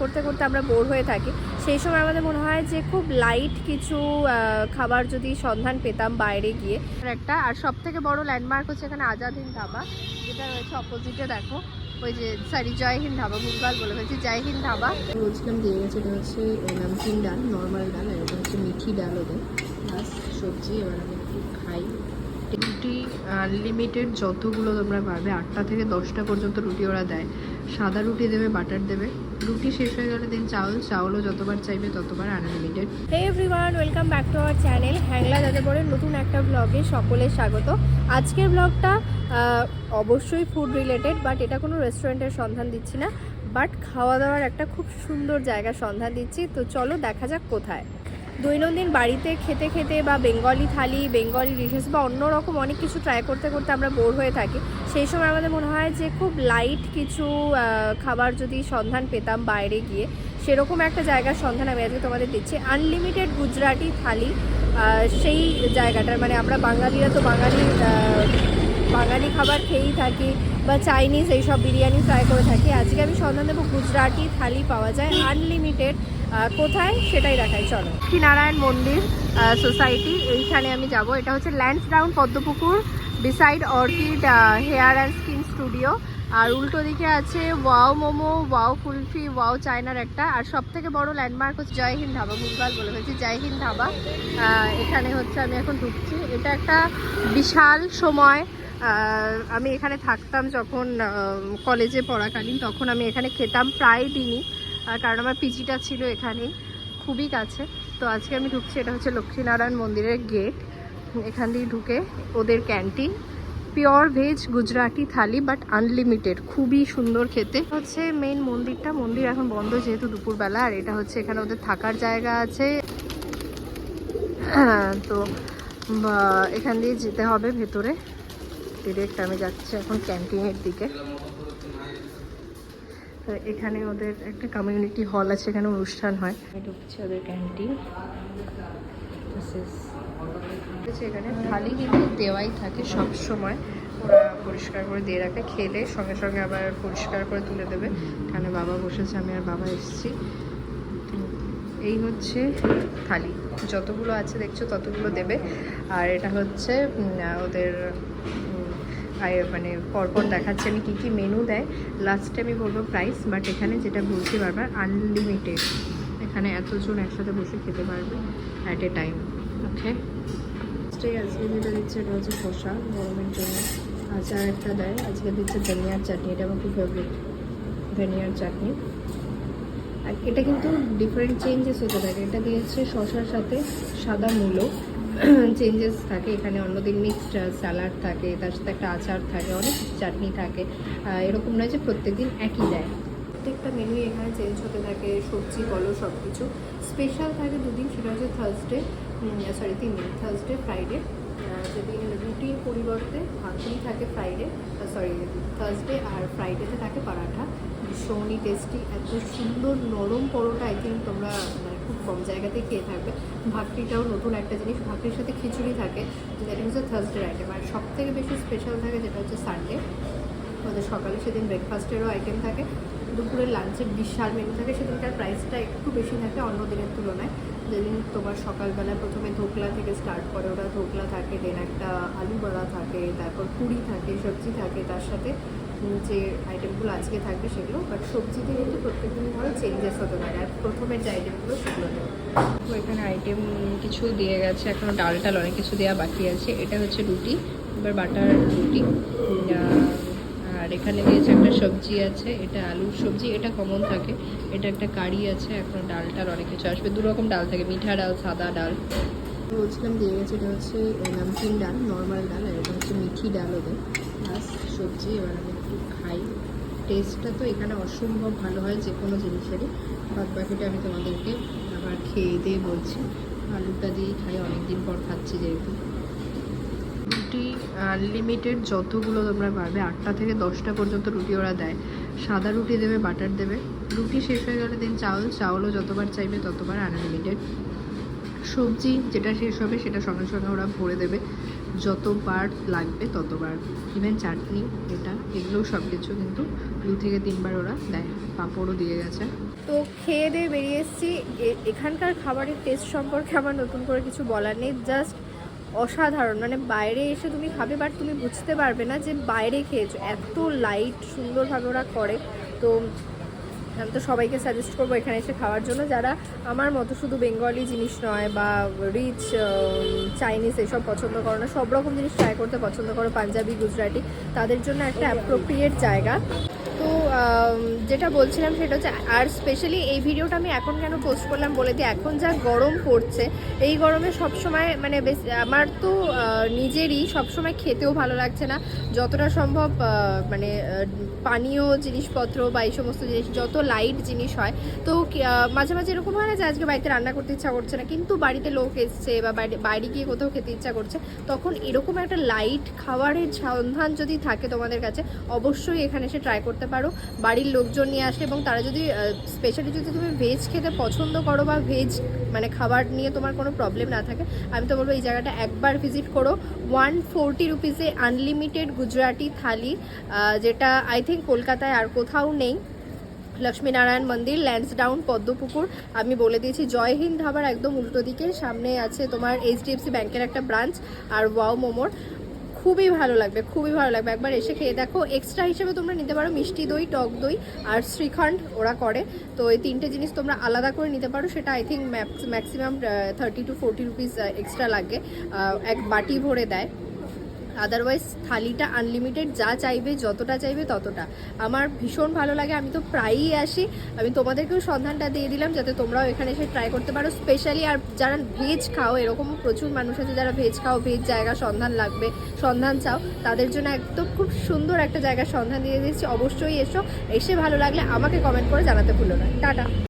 করতে করতে আমরা বোর হয়ে থাকি, সেই সময় আমাদের মনে হয় যে খুব লাইট কিছু খাবার যদি সন্ধান পেতাম বাইরে গিয়ে একটা। আর সব থেকে বড় ল্যান্ডমার্ক হচ্ছে এখানে আজাদ হিন্দ ধাবা, যেটা রয়েছে অপোজিটে। দেখো ওই যে সরি জয় হিন্দ ধাবা, ভুলভাল বলে ফেলছি, জয় হিন্দ ধাবা বলছিলাম। দিয়ে গেছে এটা হচ্ছে নামকিন ডাল, নর্মাল ডাল, আর এটা হচ্ছে মিঠি ডাল ওদের, প্লাস সবজি। এবার আমি একটু খাই। রুটি আনলিমিটেড যতগুলো তোমরা পারবে, 8টা থেকে 10টা পর্যন্ত রুটি ওরা দেয়। সাদা রুটি দেবে, বাটার দেবে। রুটি শেষ হয়ে গেলে দিন চাউলও যতবার চাইবে ততবার unlimited. Hey everyone, welcome back to our channel Hangla যাযাবরের নতুন একটা ব্লগে সকলের স্বাগত। আজকের ব্লগটা অবশ্যই ফুড রিলেটেড, বাট এটা কোনো রেস্টুরেন্টের সন্ধান দিচ্ছি না, বাট খাওয়া দাওয়ার একটা খুব সুন্দর জায়গার সন্ধান দিচ্ছি। তো চলো দেখা যাক কোথায়। দৈনন্দিন বাড়িতে খেতে খেতে বা বেঙ্গলি থালি, বেঙ্গলি ডিশেস বা অন্যরকম অনেক কিছু ট্রাই করতে করতে আমরা বোর হয়ে থাকি, সেই সময় আমাদের মনে হয় যে খুব লাইট কিছু খাবার যদি সন্ধান পেতাম বাইরে গিয়ে, সেরকম একটা জায়গার সন্ধান আমি আজকে তোমাদের দিচ্ছি। আনলিমিটেড গুজরাটি থালি, সেই জায়গাটার, মানে আমরা বাঙালিরা তো বাঙালি খাবার খেয়েই থাকি, বা চাইনিজ এইসব বিরিয়ানি ট্রাই করে থাকি। আজকে আমি সন্ধান দেবো গুজরাটি থালি পাওয়া যায় আনলিমিটেড। কোথায় সেটাই দেখাই, চলো। লক্ষ্মীনারায়ণ মন্দির সোসাইটি, এইখানে আমি যাব। এটা হচ্ছে Lansdowne Padmapukur, beside orchid hair and skin studio. আর উল্টো দিকে আছে wow momo, wow kulfi, wow চায়নার একটা। আর সব থেকে বড় ল্যান্ডমার্ক হচ্ছে জয় হিন্দ ধাবা, ভুলভাল বলে ফেলছি, জয় হিন্দ ধাবা। এখানে হচ্ছে আমি এখন ঢুকছি। এটা একটা বিশাল সময়, আমি এখানে থাকতাম যখন কলেজে পড়াকালীন, তখন আমি এখানে খেতাম প্রায় দিনই, কারণ আমার পিজিটা ছিল এখানেই, খুবই কাছে। তো আজকে আমি ঢুকছি, এটা হচ্ছে লক্ষ্মীনারায়ণ মন্দিরের গেট। এখান দিয়ে ঢুকে ওদের canteen, pure veg Gujarati thali but unlimited, খুবই সুন্দর খেতে। হচ্ছে মেইন মন্দিরটা, মন্দির এখন বন্ধ যেহেতু দুপুরবেলা। আর এটা হচ্ছে এখানে ওদের থাকার জায়গা আছে। তো এখান দিয়ে যেতে হবে ভেতরে ডিরেক্ট। আমি যাচ্ছি এখন ক্যান্টিনের দিকে। তো এখানে ওদের একটা কমিউনিটি হল আছে, এখানে অনুষ্ঠান হয়। ঢুকছে ওদের ক্যান্টিন। এখানে থালি কিন্তু দেওয়াই থাকে সব সময়, ওরা পরিষ্কার করে দিয়ে রাখে, খেলে সঙ্গে সঙ্গে আবার পরিষ্কার করে তুলে দেবে। এখানে বাবা বসেছে, আমি আর বাবা এসেছি। এই হচ্ছে থালি, যতগুলো আছে দেখছো ততগুলো দেবে। আর এটা হচ্ছে ওদের মানে পরপর দেখাচ্ছে আমি কী কী মেনু দেয়, লাস্টে আমি বলবো প্রাইস। বাট এখানে যেটা বলছি বারবার, আনলিমিটেড, এখানে এতজন একসাথে বসে খেতে পারবে অ্যাট এ টাইম। ওকে, আজকে যেটা দিচ্ছে এটা হচ্ছে শসা, গরমের জন্য। আচার একটা দেয়, আজকে দিচ্ছে ধনিয়ার চাটনি, এটা আমার খুব ফেভারিট, ধনিয়ার চাটনি। আর এটা কিন্তু ডিফারেন্ট চেঞ্জেস হতে থাকে, এটা দিয়েছে শসার সাথে সাদা মূলো, চেঞ্জেস থাকে এখানে। অন্যদিন মিক্সড স্যালাড থাকে, তার সাথে একটা আচার থাকে, অনেক চাটনি থাকে। এরকম নয় যে প্রত্যেকদিন একই দেয়, প্রত্যেকটা মেনুই এখানে চেঞ্জ হতে থাকে, সবজি বলো সব কিছু। স্পেশাল থাকে দুদিন, সেটা হচ্ছে থার্সডে, 3 দিন, থার্সডে ফ্রাইডে। যেদিন রুটির পরিবর্তে ভাকরি থাকে থার্সডে, আর ফ্রাইডেতে থাকে পরাঠা। ভীষণই টেস্টি, এত সুন্দর নরম পরোটা আই থিঙ্ক তোমরা মানে খুব কম জায়গাতে খেয়ে থাকবে। ভাকরিটাও নতুন একটা জিনিস, ভাকরির সাথে খিচুড়ি থাকে, যেটা হচ্ছে থার্সডের আইটেম। আর সব থেকে বেশি স্পেশাল থাকে যেটা হচ্ছে সানডে, আমাদের সকালে সেদিন ব্রেকফাস্টেরও আইটেম থাকে, দুপুরের লাঞ্চের বিশাল মেনু থাকে। সেদিনটার প্রাইসটা একটু বেশি থাকে অন্য দিনের তুলনায়। যেদিন তোমার সকালবেলায় প্রথমে ধোকলা থেকে স্টার্ট করে, ওরা ধোকলা থাকে, দেন একটা আলু বড়া থাকে, তারপর পুরি থাকে, সবজি থাকে, তার সাথে যে আইটেমগুলো আজকে থাকবে সেগুলো। বাট সবজিতে কিন্তু প্রত্যেকদিন ধরো চেঞ্জেস হতে পারে, আর প্রথমের যে আইটেমগুলো সেগুলো নেই। তো এখানে আইটেম কিছু দিয়ে গেছে, এখনও ডাল টাল অনেক কিছু দেওয়া বাকি আছে। এটা হচ্ছে রুটি, এবার বাটার রুটি। আর এখানে দিয়েছে একটা সবজি আছে, এটা আলুর সবজি, এটা কমন থাকে। এটা একটা কারি আছে, এখন ডাল টাল অনেক কিছু আসবে। 2 রকম ডাল থাকে, মিঠা ডাল, সাদা ডাল। বলছিলাম দিয়ে গেছে এটা হচ্ছে নামকিন ডাল, নর্মাল ডাল, আর এটা হচ্ছে মিঠি ডাল ওদের, প্লাস সবজি। এবার আমি একটু খাই। টেস্টটা তো এখানে অসম্ভব ভালো হয় যে কোনো জিনিসেরই। বাদ বাকিটা আমি তোমাদেরকে আবার খেয়ে দিয়ে বলছি। আলুটা দিয়েই খাই, অনেকদিন পর খাচ্ছি যেহেতু। রুটি আনলিমিটেড যতগুলো তোমরা পারবে, 8টা থেকে 10টা পর্যন্ত রুটি ওরা দেয়। সাদা রুটি দেবে, বাটার দেবে। রুটি শেষ হয়ে গেলে দিন চাউলও যতবার চাইবে ততবার আনলিমিটেড। সবজি যেটা শেষ হবে সেটা সঙ্গে সঙ্গে ওরা ভরে দেবে, যতবার লাগবে ততবার। ইভেন চাটনি, এগুলোও সব কিছু কিন্তু 2 থেকে 3 বার ওরা দেয়। পাঁপড়ও দিয়ে গেছে। তো খেয়ে দিয়ে বেরিয়ে এসেছি। এখানকার খাবারের টেস্ট সম্পর্কে আমার নতুন করে কিছু বলার নেই, জাস্ট অসাধারণ। মানে বাইরে এসে তুমি খাবে বাট তুমি বুঝতে পারবে না যে বাইরে খেয়েছো, এত লাইট সুন্দরভাবে ওরা করে। তো আমি তো সবাইকে সাজেস্ট করবো এখানে এসে খাওয়ার জন্য, যারা আমার মতো শুধু বেঙ্গলি জিনিস নয় বা রিচ চাইনিজ এসব পছন্দ করো না, সব রকম জিনিস ট্রাই করতে পছন্দ করো, পাঞ্জাবি গুজরাটি, তাদের জন্য একটা অ্যাপ্রোপ্রিয়েট জায়গা। তো যেটা বলছিলাম সেটা হচ্ছে, আর স্পেশালি এই ভিডিওটা আমি এখন কেন পোস্ট করলাম বলে দিই, এখন যা গরম পড়ছে, এই গরমে সবসময় মানে আমার তো নিজেরই সবসময় খেতেও ভালো লাগছে না, যতটা সম্ভব মানে পানীয় জিনিসপত্র বা এই সমস্ত জিনিস যত লাইট জিনিস হয়। তো মাঝে মাঝে এরকম হয় না যে আজকে বাড়িতে রান্না করতে ইচ্ছা করছে না, কিন্তু বাড়িতে লোক এসছে বা বাইরে গিয়ে কোথাও খেতে ইচ্ছা করছে, তখন এরকম একটা লাইট খাবারের সন্ধান যদি থাকে তোমাদের কাছে, অবশ্যই এখানে এসে ট্রাই করতে পারো। বাড়ির লোকজন নিয়ে আসে, এবং তারা যদি স্পেশালি যদি তুমি ভেজ খেতে পছন্দ করো বা ভেজ মানে খাবার নিয়ে তোমার কোনো প্রবলেম না থাকে, আমি তো বলবো এই জায়গাটা একবার ভিজিট করো। 140 রুপিসে আনলিমিটেড গুজরাটি থালি, যেটা আই থিঙ্ক কলকাতায় আর কোথাও নেই। লক্ষ্মীনারায়ণ মন্দির, ল্যান্সডাউন, পদ্মপুকুর। আমি বলে দিয়েছি জয় হিন্দ ধাবার একদম উল্টো দিকে, সামনে আছে তোমার HDFC ব্যাংকের একটা ব্রাঞ্চ আর ওয়াও মোমোর। খুবই ভালো লাগবে, খুবই ভালো লাগবে, একবার এসে খেয়ে দেখো। এক্সট্রা হিসেবে তোমরা নিতে পারো মিষ্টি দই, টক দই আর শ্রীখণ্ড ওরা করে। তো এই তিনটে জিনিস তোমরা আলাদা করে নিতে পারো, সেটা I think maximum 30 to 40 rupees extra লাগে, এক বাটি ভরে দেয়। আদারওয়াইজ থালিটা আনলিমিটেড, যা চাইবে যতটা চাইবে ততটা। আমার ভীষণ ভালো লাগে, আমি তো প্রায়ই আসি। আমি তোমাদেরকেও সন্ধানটা দিয়ে দিলাম যাতে তোমরাও এখানে এসে ট্রাই করতে পারো। স্পেশালি আর যারা ভেজ খাও, এরকমও প্রচুর মানুষ আছে যারা ভেজ খাও, ভেজ জায়গা সন্ধান চাও, তাদের জন্য একদম খুব সুন্দর একটা জায়গার সন্ধান দিয়ে দিচ্ছি। অবশ্যই এসো, এসে ভালো লাগলে আমাকে কমেন্ট করে জানাতে ভুলো না। টাটা।